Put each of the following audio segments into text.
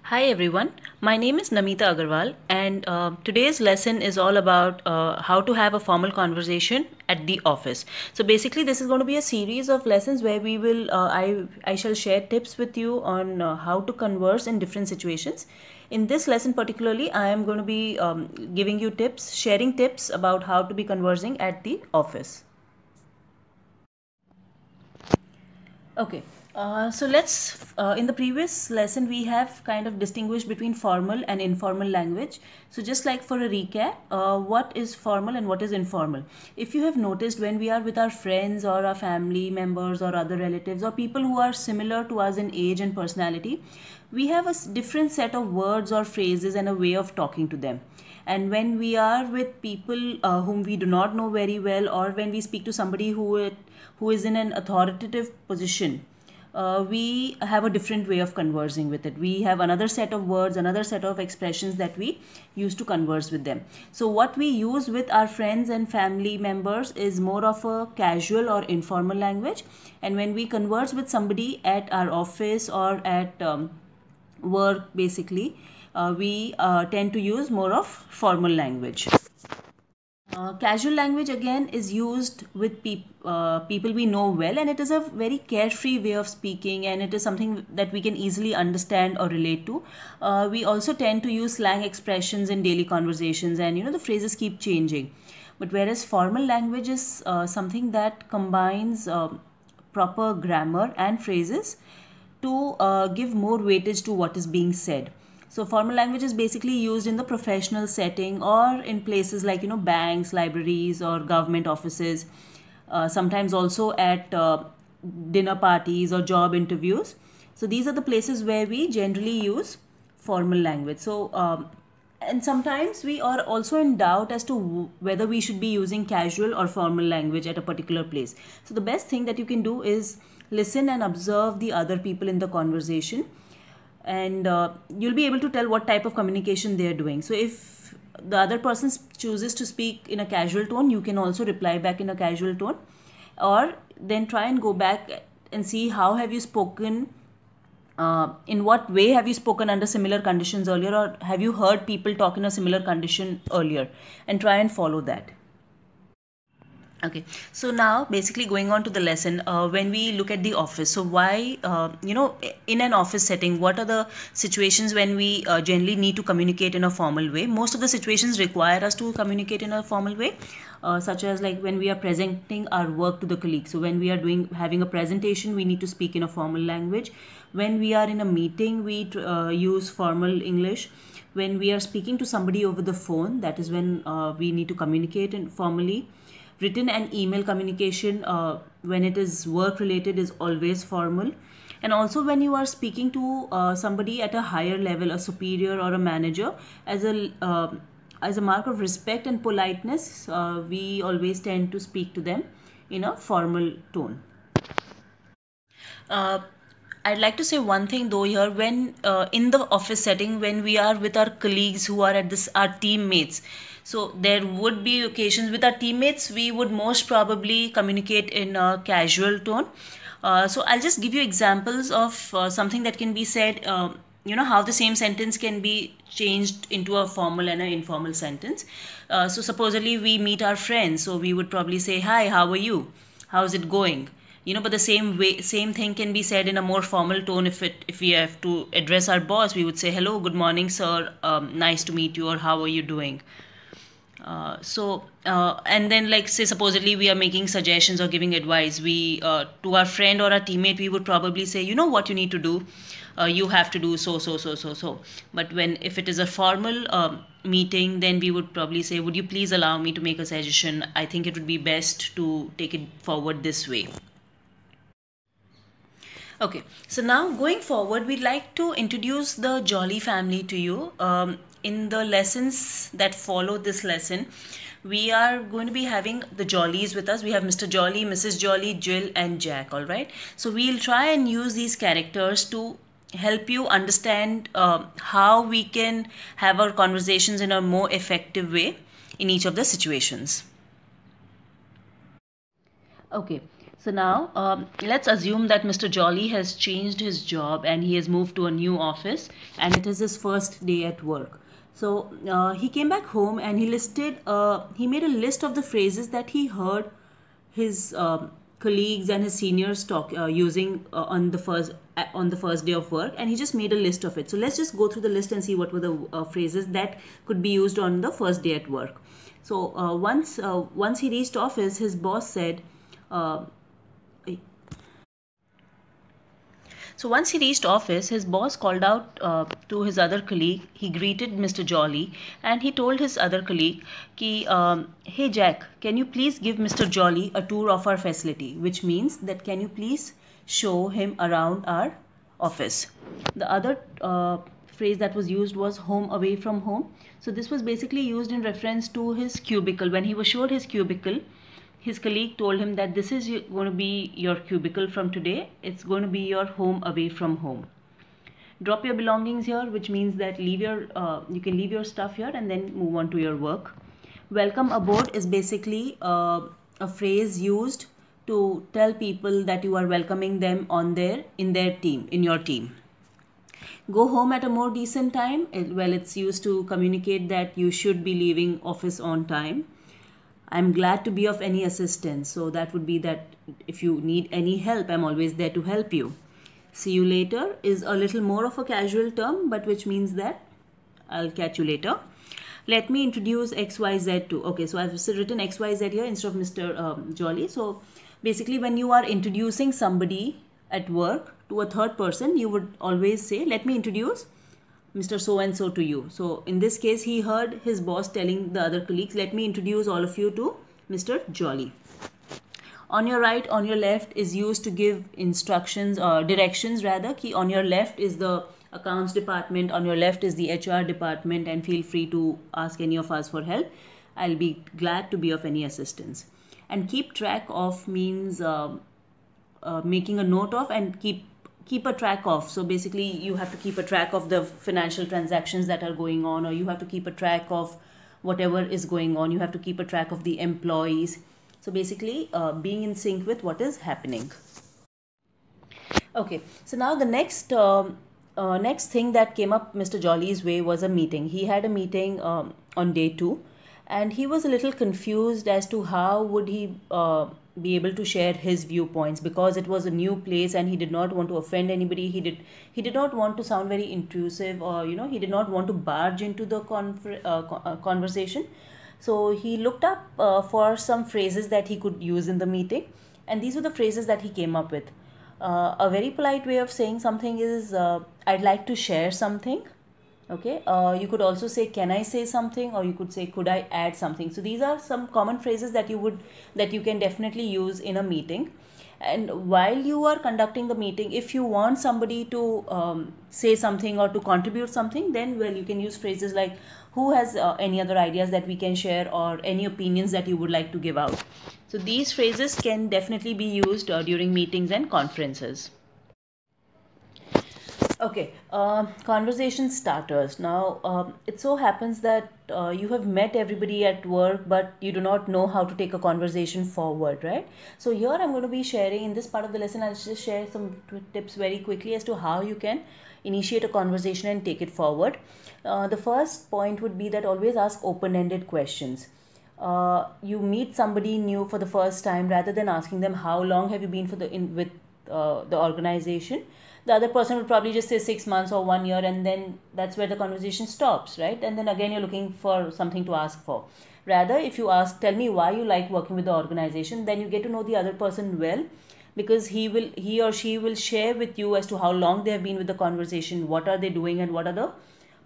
Hi everyone, my name is Namita Agarwal and today's lesson is all about how to have a formal conversation at the office. So basically this is going to be a series of lessons where I shall share tips with you on how to converse in different situations. In this lesson particularly, I am going to be giving you tips, sharing tips about how to be conversing at the office. Okay, in the previous lesson, we have kind of distinguished between formal and informal language. So, just like for a recap, what is formal and what is informal? If you have noticed, when we are with our friends or our family members or other relatives or people who are similar to us in age and personality, we have a different set of words or phrases and a way of talking to them. And when we are with people whom we do not know very well, or when we speak to somebody who is in an authoritative position, we have a different way of conversing with it. We have another set of words, another set of expressions that we use to converse with them. So what we use with our friends and family members is more of a casual or informal language. And when we converse with somebody at our office or at work, basically, we tend to use more of formal language. Casual language again is used with people we know well, and it is a very carefree way of speaking, and it is something that we can easily understand or relate to. We also tend to use slang expressions in daily conversations, and the phrases keep changing. But whereas formal language is something that combines proper grammar and phrases to give more weightage to what is being said. So formal language is basically used in the professional setting or in places like banks, libraries, or government offices. Sometimes also at dinner parties or job interviews. So these are the places where we generally use formal language. And sometimes we are also in doubt as to whether we should be using casual or formal language at a particular place. So the best thing that you can do is listen and observe the other people in the conversation, and you'll be able to tell what type of communication they are doing. So if the other person chooses to speak in a casual tone, you can also reply back in a casual tone, or then try and go back and see how have you spoken, in what way have you spoken under similar conditions earlier, or have you heard people talk in a similar condition earlier, and try and follow that. Okay, so now basically going on to the lesson, when we look at the office, so why, in an office setting, what are the situations when we generally need to communicate in a formal way? Most of the situations require us to communicate in a formal way, such as like when we are presenting our work to the colleagues. So when we are having a presentation, we need to speak in a formal language. When we are in a meeting, we use formal English. When we are speaking to somebody over the phone, that is when we need to communicate formally. Written and email communication, when it is work related, is always formal. And also when you are speaking to somebody at a higher level, a superior or a manager, as a mark of respect and politeness, we always tend to speak to them in a formal tone. uh, I'd like to say one thing though here, when in the office setting, when we are with our colleagues who are at this, our teammates, so there would be occasions with our teammates, we would most probably communicate in a casual tone. So I'll just give you examples of something that can be said, how the same sentence can be changed into a formal and an informal sentence. So supposedly we meet our friends, so we would probably say, hi, how are you? How's it going? But the same thing can be said in a more formal tone. If we have to address our boss, we would say, hello, good morning, sir, nice to meet you, or how are you doing? And then, like, say supposedly we are making suggestions or giving advice, we to our friend or our teammate, we would probably say, you know what you need to do, you have to do so. But when, if it is a formal meeting, then we would probably say, would you please allow me to make a suggestion? I think it would be best to take it forward this way. Okay, so now going forward, we'd like to introduce the Jolly family to you. In the lessons that follow this lesson, we are going to be having the Jollies with us. We have Mr. Jolly, Mrs. Jolly, Jill, and Jack, all right? So we'll try and use these characters to help you understand how we can have our conversations in a more effective way in each of the situations. Okay, So now let's assume that Mr. Jolly has changed his job and he has moved to a new office and it is his first day at work. So he came back home and he made a list of the phrases that he heard his colleagues and his seniors using on the first day of work, and he just made a list of it. So let's just go through the list and see what were the phrases that could be used on the first day at work. So once he reached office, his boss said. So once he reached office, his boss called out to his other colleague. He greeted Mr. Jolly and he told his other colleague, "Hey Jack, can you please give Mr. Jolly a tour of our facility?" Which means that can you please show him around our office. The other phrase that was used was home away from home. So this was basically used in reference to his cubicle. When he was showed his cubicle, his colleague told him that this is going to be your cubicle from today. It's going to be your home away from home. Drop your belongings here, which means that you can leave your stuff here and then move on to your work. Welcome aboard is basically a phrase used to tell people that you are welcoming them in your team. Go home at a more decent time. Well, it's used to communicate that you should be leaving office on time. I'm glad to be of any assistance. So that would be that if you need any help, I'm always there to help you. See you later is a little more of a casual term, but which means that I'll catch you later. Let me introduce XYZ too. Okay, so I've written XYZ here instead of Mr. Jolly. So basically when you are introducing somebody at work to a third person, you would always say, let me introduce Mr. So-and-so to you. So in this case, he heard his boss telling the other colleagues, let me introduce all of you to Mr. Jolly. On your right, on your left is used to give instructions or directions rather. On your left is the accounts department, on your left is the HR department, and feel free to ask any of us for help. I'll be glad to be of any assistance. And keep track of means making a note of and keep a track of. So basically you have to keep a track of the financial transactions that are going on, or you have to keep a track of whatever is going on. You have to keep a track of the employees. So basically being in sync with what is happening. Okay, so now the next thing that came up Mr. Jolly's way was a meeting. He had a meeting on day 2 and he was a little confused as to how would he be able to share his viewpoints, because it was a new place and he did not want to offend anybody. He did not want to sound very intrusive, or he did not want to barge into the conversation. So he looked up for some phrases that he could use in the meeting, and these were the phrases that he came up with. A very polite way of saying something is I'd like to share something. Okay, you could also say, can I say something, or you could say, could I add something. So these are some common phrases that you can definitely use in a meeting. And while you are conducting the meeting, if you want somebody to say something or to contribute something, then well, you can use phrases like, who has any other ideas that we can share, or any opinions that you would like to give out. So these phrases can definitely be used during meetings and conferences. Okay, conversation starters. Now, it so happens that you have met everybody at work, but you do not know how to take a conversation forward, right? So here I'm going to be sharing, in this part of the lesson, I'll just share some tips very quickly as to how you can initiate a conversation and take it forward. The first point would be that always ask open-ended questions. You meet somebody new for the first time, rather than asking them how long have you been with the organization, the other person would probably just say 6 months or 1 year, and then that's where the conversation stops, right? And then again you're looking for something to ask for. Rather, if you ask, tell me why you like working with the organization, then you get to know the other person well, because he or she will share with you as to how long they have been with the conversation, what are they doing, and what are the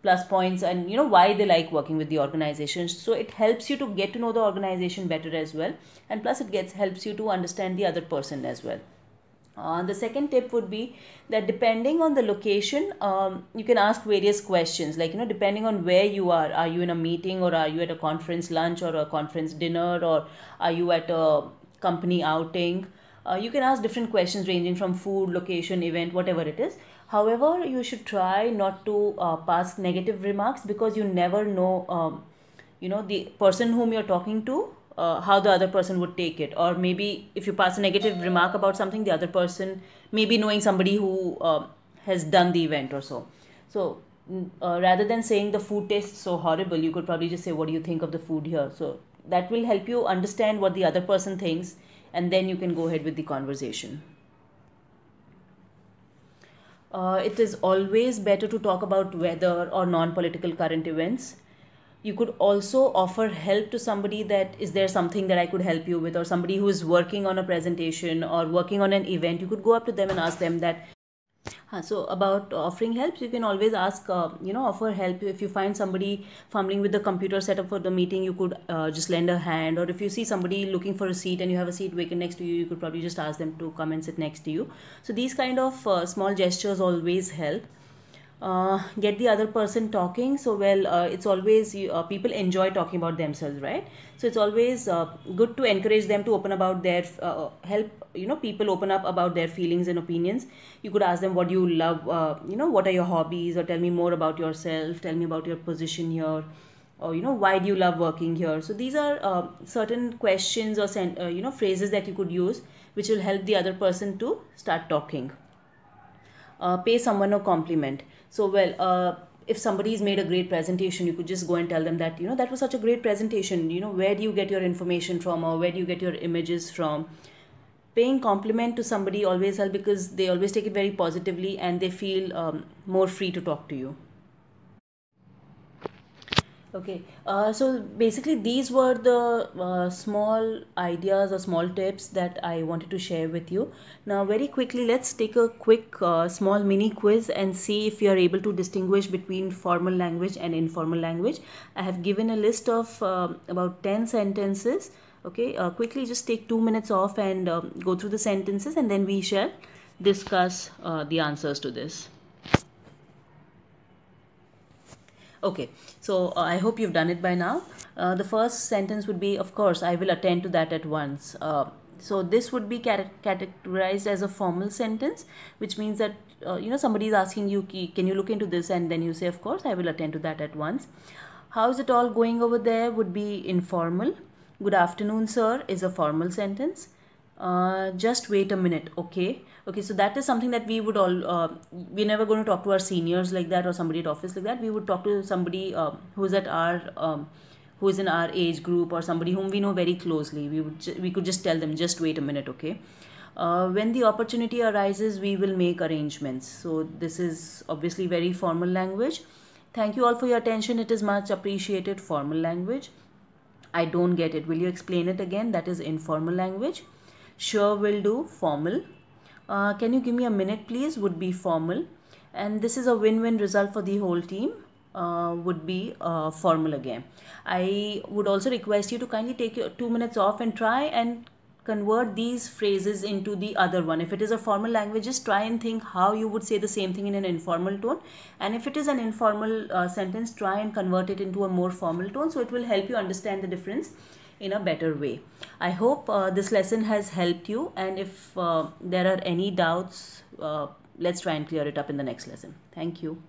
plus points, and why they like working with the organization. So it helps you to get to know the organization better as well, and plus it helps you to understand the other person as well. The second tip would be that depending on the location, you can ask various questions, like depending on where you are you in a meeting, or are you at a conference lunch, or a conference dinner, or are you at a company outing? You can ask different questions ranging from food, location, event, whatever it is. However, you should try not to pass negative remarks, because you never know the person whom you're talking to how the other person would take it. Or maybe if you pass a negative remark about something, the other person, maybe knowing somebody who has done the event or so. So rather than saying the food tastes so horrible, you could probably just say, what do you think of the food here? So that will help you understand what the other person thinks, and then you can go ahead with the conversation. It is always better to talk about weather or non-political current events. You could also offer help to somebody, that is there something that I could help you with, or somebody who is working on a presentation or working on an event. You could go up to them and ask them that. So about offering help, you can always ask, offer help. If you find somebody fumbling with the computer setup for the meeting, you could just lend a hand. Or if you see somebody looking for a seat and you have a seat vacant next to you, you could probably just ask them to come and sit next to you. So these kind of small gestures always help. Get the other person talking. So it's always people enjoy talking about themselves, right? So it's always good to encourage them to open about their help people open up about their feelings and opinions. You could ask them, what do you love, what are your hobbies, or tell me more about yourself, tell me about your position here, or why do you love working here. So these are certain questions or phrases that you could use, which will help the other person to start talking. Pay someone a compliment. So if somebody's made a great presentation, you could just go and tell them that that was such a great presentation, where do you get your information from, or where do you get your images from. Paying compliment to somebody always help, because they always take it very positively and they feel more free to talk to you. Okay, so basically these were the small ideas or small tips that I wanted to share with you. Now very quickly, let's take a quick small mini quiz and see if you are able to distinguish between formal language and informal language. I have given a list of about 10 sentences. Okay, quickly just take 2 minutes off and go through the sentences, and then we shall discuss the answers to this. Okay, so I hope you've done it by now. The first sentence would be, of course, I will attend to that at once. So this would be categorized as a formal sentence, which means that somebody is asking you, can you look into this, and then you say, of course, I will attend to that at once. How is it all going over there would be informal. Good afternoon, sir, is a formal sentence. Just wait a minute. Okay, so that is something that we would all we're never going to talk to our seniors like that, or somebody at office like that. We would talk to somebody who's at our who is in our age group, or somebody whom we know very closely. We could just tell them, just wait a minute. Okay, when the opportunity arises, we will make arrangements. So this is obviously very formal language. Thank you all for your attention, it is much appreciated, formal language. I don't get it, will you explain it again? That is informal language. Sure, will do, formal. Can you give me a minute please, would be formal. And this is a win-win result for the whole team, would be formal again. I would also request you to kindly take your 2 minutes off and try and convert these phrases into the other one. If it is a formal language, just try and think how you would say the same thing in an informal tone. And if it is an informal sentence, try and convert it into a more formal tone. So it will help you understand the difference in a better way. I hope this lesson has helped you, and if there are any doubts, let's try and clear it up in the next lesson. Thank you.